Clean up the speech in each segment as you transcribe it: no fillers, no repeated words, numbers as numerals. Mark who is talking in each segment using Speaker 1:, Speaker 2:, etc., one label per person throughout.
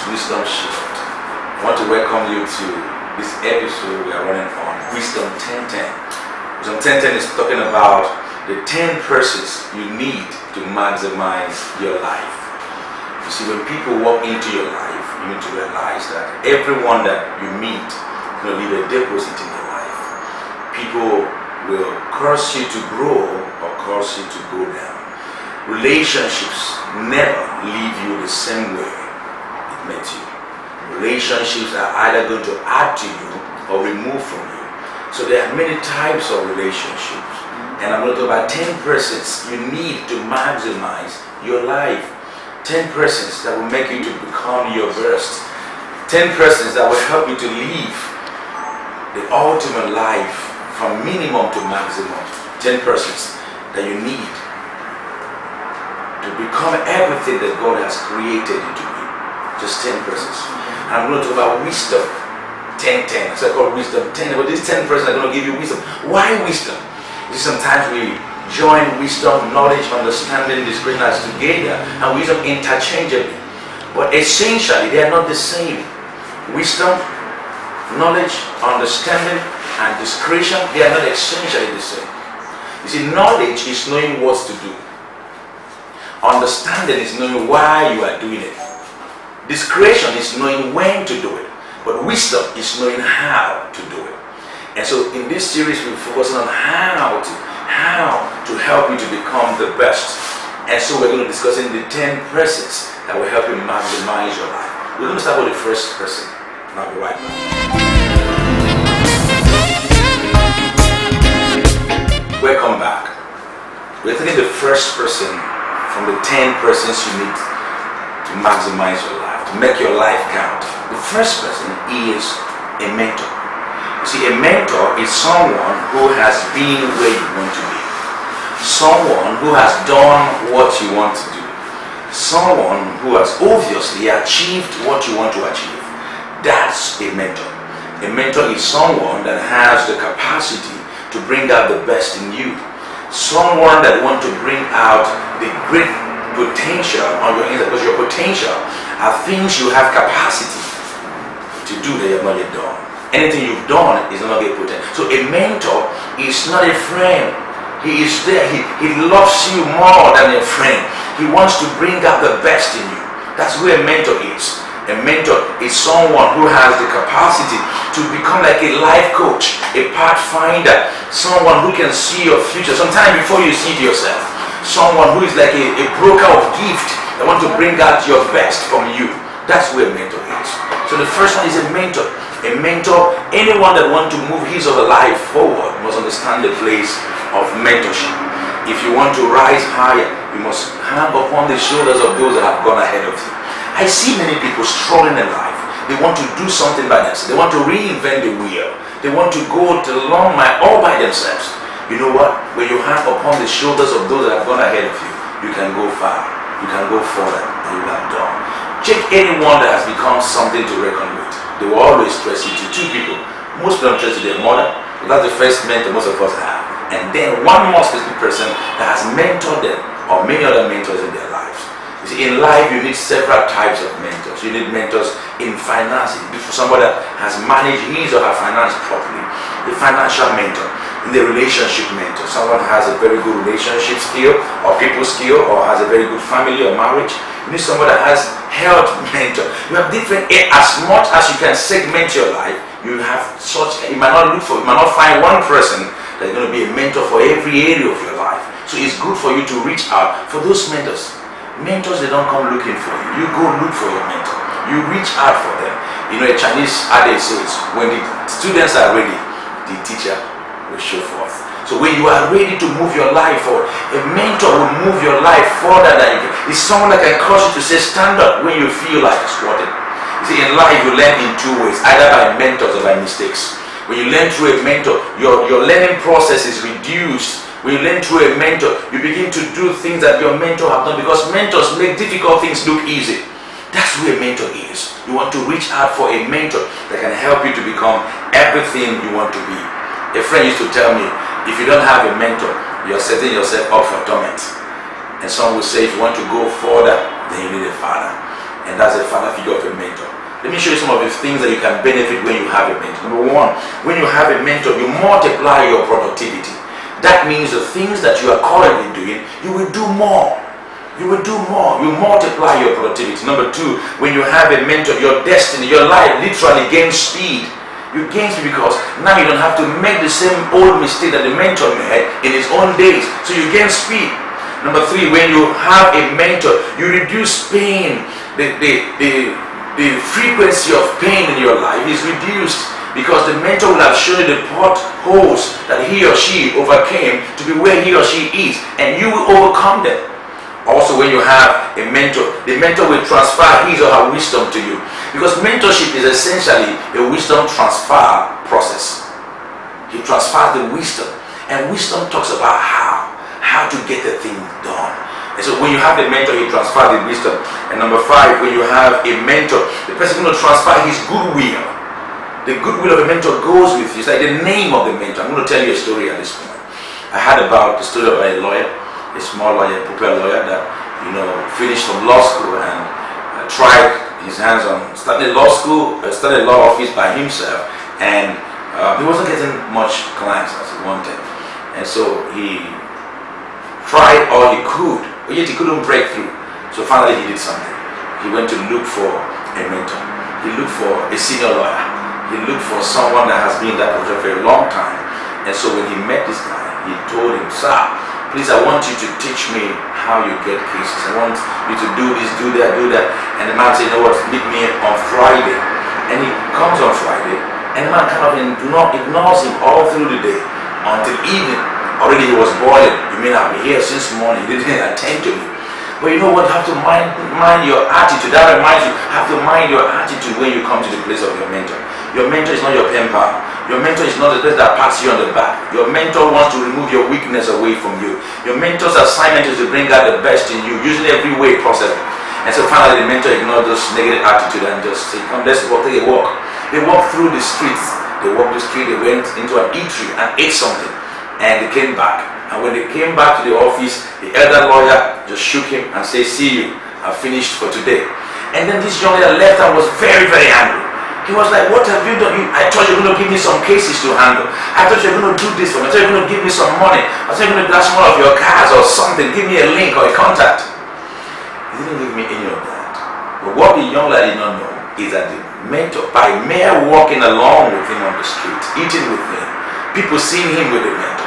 Speaker 1: Wisdom Shift. I want to welcome you to this episode we are running on Wisdom 1010. Wisdom 1010 is talking about the 10 persons you need to maximize your life. You see, when people walk into your life, you need to realize that everyone that you meet will leave a deposit in your life. People will cause you to grow or cause you to go down. Relationships never leave you the same way it met you. Relationships are either going to add to you or remove from you. So there are many types of relationships. And I'm going to talk about 10 persons you need to maximize your life. 10 persons that will make you to become your best. 10 persons that will help you to live the ultimate life from minimum to maximum. 10 persons that you need to become everything that God has created you to be. Just 10 persons. I'm going to talk about wisdom 10-10. So I call wisdom 10. But these 10 persons are going to give you wisdom. Why wisdom? Because sometimes we join wisdom, knowledge, understanding, discretion together, and wisdom interchangeably. But essentially, they are not the same. Wisdom, knowledge, understanding, and discretion, they are not essentially the same. You see, knowledge is knowing what to do. Understanding is knowing why you are doing it. Discretion is knowing when to do it. But wisdom is knowing how to do it. And so in this series, we're focusing on how to help you to become the best. And so we're going to be discussing the 10 persons that will help you maximize your life. We're going to start with the first person. And I'll be right back. Welcome back. We're taking the first person from the 10 persons you need to maximize your life, to make your life count. The first person is a mentor. You see, a mentor is someone who has been where you want to be. Someone who has done what you want to do. Someone who has obviously achieved what you want to achieve. That's a mentor. A mentor is someone that has the capacity to bring out the best in you. Someone that wants to bring out the great potential on your inside, because your potential are things you have capacity to do that you have not yet done. Anything you've done is not yet potential. So a mentor is not a friend. He is there. He loves you more than a friend. He wants to bring out the best in you. That's who a mentor is. A mentor is someone who has the capacity to become like a life coach, a pathfinder, someone who can see your future sometime before you see it yourself. Someone who is like a broker of gift that wants to bring out your best from you. That's who a mentor is. So the first one is a mentor. A mentor, anyone that wants to move his or her life forward must understand the place of mentorship. If you want to rise higher, you must hang upon the shoulders of those that have gone ahead of you. I see many people struggling in life. They want to do something by themselves. They want to reinvent the wheel. They want to go the long mile all by themselves. You know what? When you hang upon the shoulders of those that have gone ahead of you, you can go far. You can go further than you have done. Check anyone that has become something to reckon with. They will always stress you to two people. Most people stress to their mother. That's the first mentor most of us have. And then one more specific person that has mentored them, or many other mentors in their lives. You see, in life you need several types of mentors. You need mentors in finances. Somebody that has managed his or her finance properly. A financial mentor. In the relationship mentor. Someone has a very good relationship skill or people skill, or has a very good family or marriage. You need someone that has health mentor. You have different, as much as you can segment your life, you have such, you might not find one person that's going to be a mentor for every area of your life. So it's good for you to reach out for those mentors. Mentors, they don't come looking for you. You go look for your mentor. You reach out for them. You know, a Chinese adage says, when the students are ready, the teacher will show forth. So when you are ready to move your life forward, a mentor will move your life further than you can. It's someone that can cause you to say, stand up when you feel like squatting. You see, in life you learn in two ways, either by mentors or by mistakes. When you learn through a mentor, your learning process is reduced. When you learn through a mentor, you begin to do things that your mentor have done, because mentors make difficult things look easy. That's who a mentor is. You want to reach out for a mentor that can help you to become everything you want to be. A friend used to tell me, if you don't have a mentor, you're setting yourself up for torment. And some will say, if you want to go further, then you need a father. and that's a father figure of a mentor. Let me show you some of the things that you can benefit when you have a mentor. Number one, when you have a mentor, you multiply your productivity. That means the things that you are currently doing, you will do more. You will do more. You multiply your productivity. Number two, when you have a mentor, your destiny, your life literally gains speed. You gain speed because now you don't have to make the same old mistake that the mentor made in his own days. So you gain speed. Number three, when you have a mentor, you reduce pain. The frequency of pain in your life is reduced because the mentor will have shown you the potholes that he or she overcame to be where he or she is, and you will overcome them. Also, when you have a mentor, the mentor will transfer his or her wisdom to you, because mentorship is essentially a wisdom transfer process. He transfers the wisdom, and wisdom talks about how to get the thing done. And so when you have a mentor, he transfers the wisdom. And number five, when you have a mentor, the person is going to transfer his goodwill. The goodwill of a mentor goes with you. It's like the name of the mentor. I'm going to tell you a story at this point. I heard about the story of a lawyer, a small lawyer, a popular lawyer that finished from law school and tried his hands on starting law school, started a law office by himself, and he wasn't getting much clients as he wanted. And so he tried all he could, but yet he couldn't break through. So finally he did something. He went to look for a mentor. He looked for a senior lawyer. He looked for someone that has been in that profession for a long time. And so when he met this guy, he told him, "Sir, please, I want you to teach me how you get cases. I want you to do this, do that, do that." And the man said, "You know what, meet me on Friday." And he comes on Friday, and the man kind of ignores him all through the day until evening. Already he was boiling. "You mean I've been here since morning? You didn't attend to me." But you know what? You have to mind your attitude. That reminds you, have to mind your attitude when you come to the place of your mentor. Your mentor is not your pen pal. Your mentor is not the person that pats you on the back. Your mentor wants to remove your weakness away from you. Your mentor's assignment is to bring out the best in you, using every way possible. And so finally the mentor ignored this negative attitude and just said, "Come, let's take a walk." They walked through the streets. They walked the street. They went into an eatery and ate something. And they came back. And when they came back to the office, the elder lawyer just shook him and said, "See you, I've finished for today." And then this young lawyer left and was very, very angry. He was like, "What have you done? I thought you were going to give me some cases to handle. I thought you were going to do this for me. I thought you were going to give me some money. I thought you were going to dash one of your cars or something. Give me a link or a contact." He didn't give me any of that. But what the young lady did not know is that the mentor, by mere walking along with him on the street, eating with him, people seeing him with the mentor,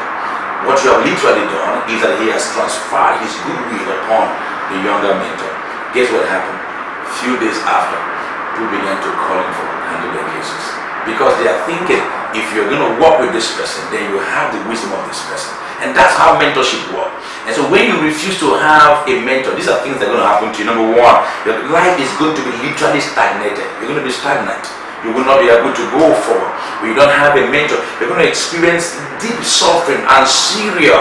Speaker 1: what you have literally done is that he has transferred his goodwill upon the younger mentor. Guess what happened? A few days after, people began to call him for handle their cases. Because they are thinking, if you're going to work with this person, then you have the wisdom of this person. And that's how mentorship works. And so when you refuse to have a mentor, these are things that are going to happen to you. Number one, your life is going to be literally stagnated. You're going to be stagnant. You will not be able to go forward. When you don't have a mentor, you're going to experience deep suffering and serious,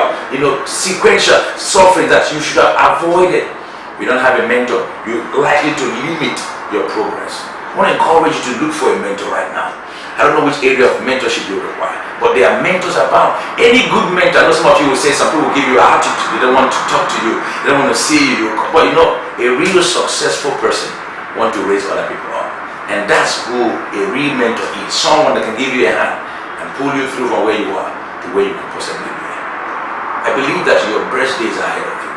Speaker 1: sequential suffering that you should have avoided. If you don't have a mentor, you're likely to limit your progress. I want to encourage you to look for a mentor right now. I don't know which area of mentorship you require, but there are mentors about. Any good mentor, I know some of you will say some people will give you attitude, they don't want to talk to you, they don't want to see you. But a real successful person wants to raise other people up. And that's who a real mentor is. Someone that can give you a hand and pull you through from where you are to where you can possibly be. I believe that your best days are ahead of you.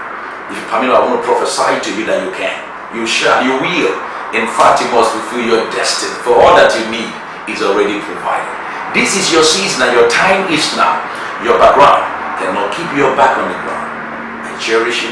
Speaker 1: If you permit, I want to prophesy to you that you can. You shall, you will. In fact, you must fulfill your destiny. For all that you need is already provided. This is your season and your time is now. Your background cannot keep your back on the ground. I cherish you.